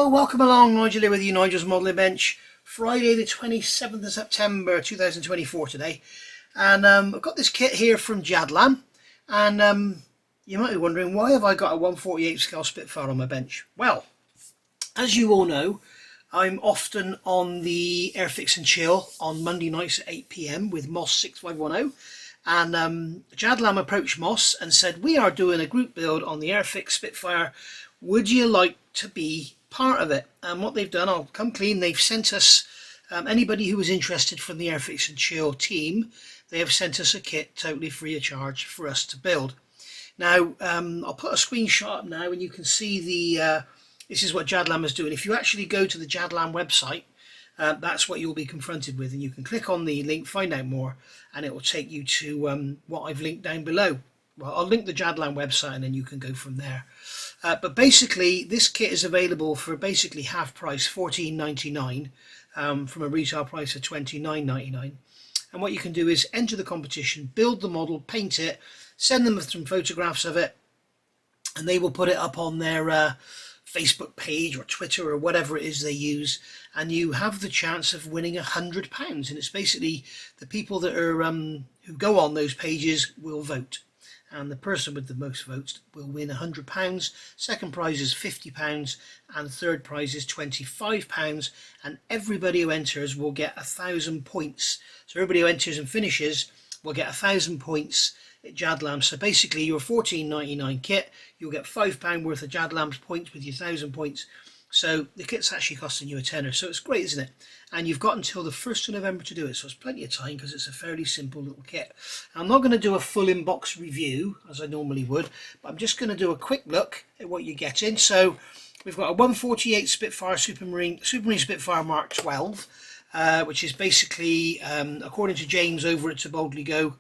Hello, welcome along. Nigel here with you, Nigel's Modelling Bench. Friday the 27th of September 2024 today. And I've got this kit here from Jadlam. And you might be wondering, why have I got a 1/48 scale Spitfire on my bench? Well, as you all know, I'm often on the Airfix and Chill on Monday nights at 8 PM with Moss 6510. And Jadlam approached Moss and said, we are doing a group build on the Airfix Spitfire. Would you like to be part of it? And what they've done, I'll come clean, they've sent us, anybody who was interested from the Airfix and Chill team, they have sent us a kit totally free of charge for us to build. Now, I'll put a screenshot up now and you can see the, this is what Jadlam is doing. If you actually go to the Jadlam website, that's what you'll be confronted with, and you can click on the link, find out more, and it will take you to what I've linked down below. Well, I'll link the Jadlam website and then you can go from there. But basically, this kit is available for basically half price, $14.99, from a retail price of $29.99. And what you can do is enter the competition, build the model, paint it, send them some photographs of it, and they will put it up on their Facebook page or Twitter or whatever it is they use, and you have the chance of winning £100. And it's basically the people that are who go on those pages will vote, and the person with the most votes will win £100. Second prize is £50 and third prize is £25, and everybody who enters will get 1,000 points. So everybody who enters and finishes will get 1,000 points at Jadlam. So basically your $14.99 kit, you'll get £5 worth of Jadlam's points with your 1,000 points. So the kit's actually costing you a tenner, so it's great, isn't it? And you've got until the 1st of November to do it, so it's plenty of time because it's a fairly simple little kit. I'm not going to do a full in-box review as I normally would, but I'm just going to do a quick look at what you're getting. So we've got a 1/48 Spitfire Supermarine Spitfire Mark 12, which is basically, according to James over at To Boldly Go,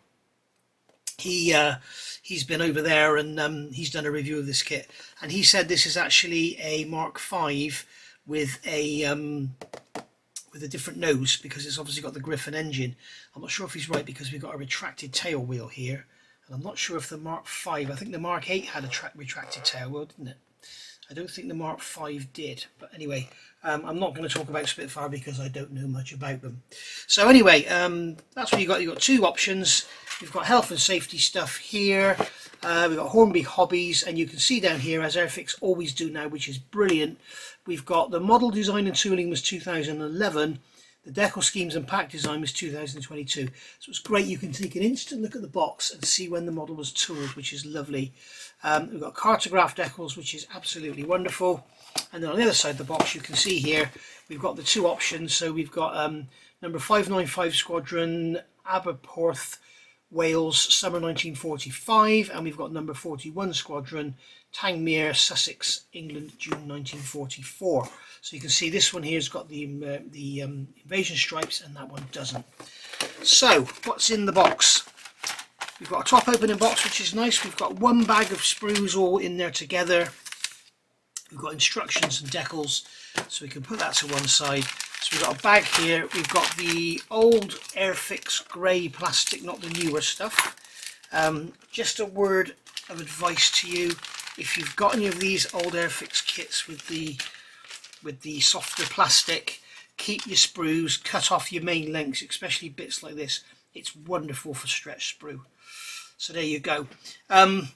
he's been over there and he's done a review of this kit, and he said this is actually a Mark 5 with a different nose, because it's obviously got the Griffon engine. I'm not sure if he's right because we've got a retracted tail wheel here, and I'm not sure if the Mark 5, I think the Mark 8 had a retracted tail wheel, didn't it? I don't think the Mark 5 did, but anyway, I'm not going to talk about Spitfire because I don't know much about them. So anyway, that's what you got. You've got two options. You've got health and safety stuff here. We've got Hornby hobbies, and you can see down here, as Airfix always do now, which is brilliant, we've got the model design and tooling was 2011. The decal schemes and pack design was 2022. So it's great. You can take an instant look at the box and see when the model was tooled, which is lovely. We've got cartograph decals, which is absolutely wonderful. And then on the other side of the box, you can see here, we've got the two options. So we've got number 595 Squadron, Aberporth, Wales, summer 1945, and we've got number 41 Squadron, Tangmere, Sussex, England, June 1944. So you can see this one here has got the invasion stripes, and that one doesn't. So what's in the box? We've got a top opening box, which is nice. We've got one bag of sprues all in there together. We've got instructions and decals, so we can put that to one side. So we've got a bag here. We've got the old Airfix grey plastic, not the newer stuff. Just a word of advice to you: if you've got any of these old Airfix kits with the softer plastic, keep your sprues, cut off your main lengths, especially bits like this. It's wonderful for stretch sprue. So there you go. So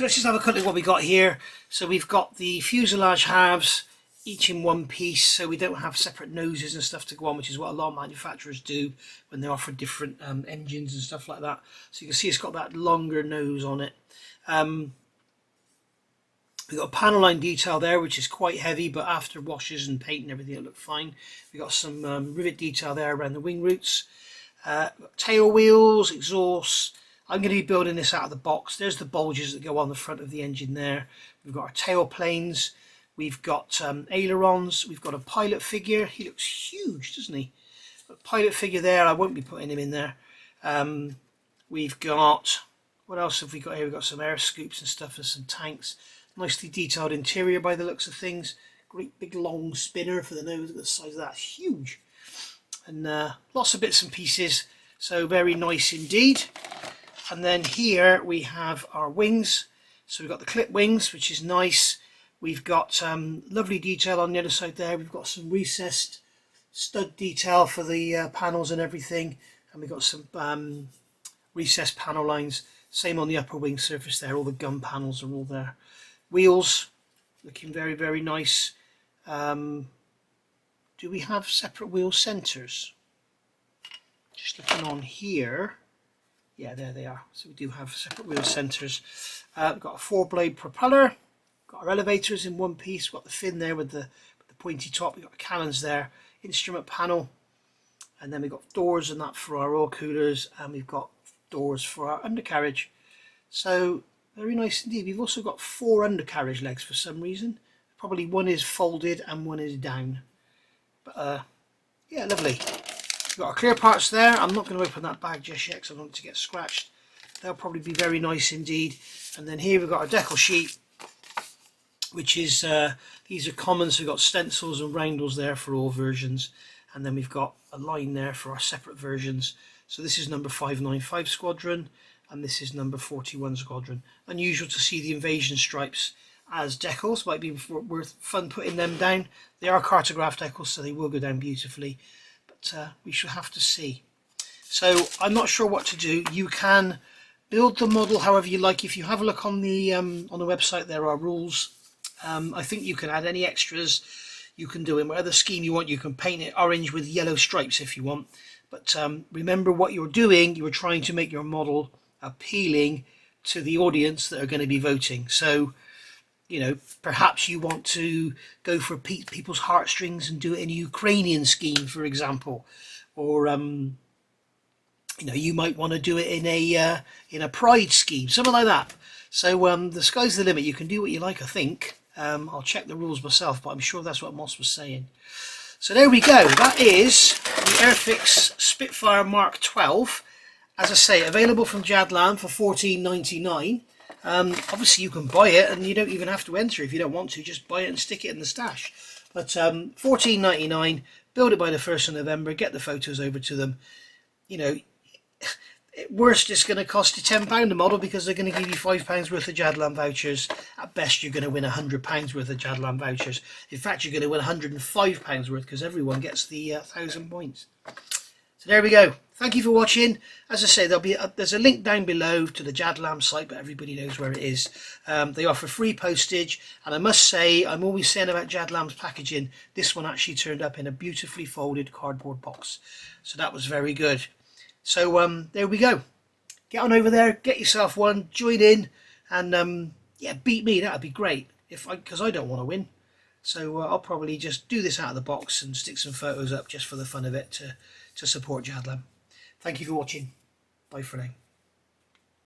let's just have a quick look at what we got here. So we've got the fuselage halves, each in one piece, so we don't have separate noses and stuff to go on, which is what a lot of manufacturers do when they offer different engines and stuff like that. So you can see it's got that longer nose on it. We've got a panel line detail there, which is quite heavy, but after washes and paint and everything, it looked fine. We've got some rivet detail there around the wing roots. Tail wheels, exhausts. I'm going to be building this out of the box. There's the bulges that go on the front of the engine there. We've got our tail planes. We've got ailerons. We've got a pilot figure. He looks huge, doesn't he? A pilot figure there. I won't be putting him in there. We've got, what else have we got here? We've got some air scoops and stuff and some tanks. Nicely detailed interior by the looks of things. Great big long spinner for the nose. Look at the size of that. It's huge. And lots of bits and pieces. So very nice indeed. And then here we have our wings. So we've got the clip wings, which is nice. We've got lovely detail on the other side there. We've got some recessed stud detail for the panels and everything, and we've got some recessed panel lines. Same on the upper wing surface there. All the gun panels are all there. Wheels looking very, very nice. Do we have separate wheel centers? Just looking on here. Yeah, there they are. So we do have separate wheel centers. We've got a 4-blade propeller. Got our elevators in one piece. Got the fin there with the pointy top. We've got the cannons there. Instrument panel. And then we've got doors and that for our oil coolers. And we've got doors for our undercarriage. So very nice indeed. We've also got 4 undercarriage legs for some reason. Probably one is folded and one is down. But yeah, lovely. We've got our clear parts there. I'm not going to open that bag just yet because I don't want it to get scratched. They'll probably be very nice indeed. And then here we've got our decal sheet, which is, these are common, so we've got stencils and roundels there for all versions. And then we've got a line there for our separate versions. So this is number 595 Squadron, and this is number 41 Squadron. Unusual to see the invasion stripes as decals. Might be worth fun putting them down. They are cartograph decals, so they will go down beautifully. But we shall have to see. So I'm not sure what to do. You can build the model however you like. If you have a look on the website, there are rules. I think you can add any extras. You can do in whatever scheme you want. You can paint it orange with yellow stripes if you want. But remember what you're doing. You are trying to make your model appealing to the audience that are going to be voting. So, you know, perhaps you want to go for people's heartstrings and do it in a Ukrainian scheme, for example. Or, you know, you might want to do it in a pride scheme, something like that. So the sky's the limit. You can do what you like, I think. I'll check the rules myself, but I'm sure that's what Moss was saying. So there we go. That is the Airfix Spitfire Mark 12. As I say, available from Jadlam for $14.99. Obviously, you can buy it, and you don't even have to enter if you don't want to. Just buy it and stick it in the stash. But $14.99. Build it by the 1st of November. Get the photos over to them. You know, at worst, it's going to cost you £10 a model because they're going to give you £5 worth of Jadlam vouchers. At best, you're going to win £100 worth of Jadlam vouchers. In fact, you're going to win £105 worth because everyone gets the 1,000 points. So there we go. Thank you for watching. As I say, there's a link down below to the Jadlam site, but everybody knows where it is. They offer free postage, and I must say, I'm always saying about Jadlam's packaging, this one actually turned up in a beautifully folded cardboard box. So that was very good. So there we go. Get on over there, get yourself one, join in, and yeah, beat me. That'd be great. Because I don't want to win. So I'll probably just do this out of the box and stick some photos up just for the fun of it to support Jadlam. Thank you for watching. Bye for now.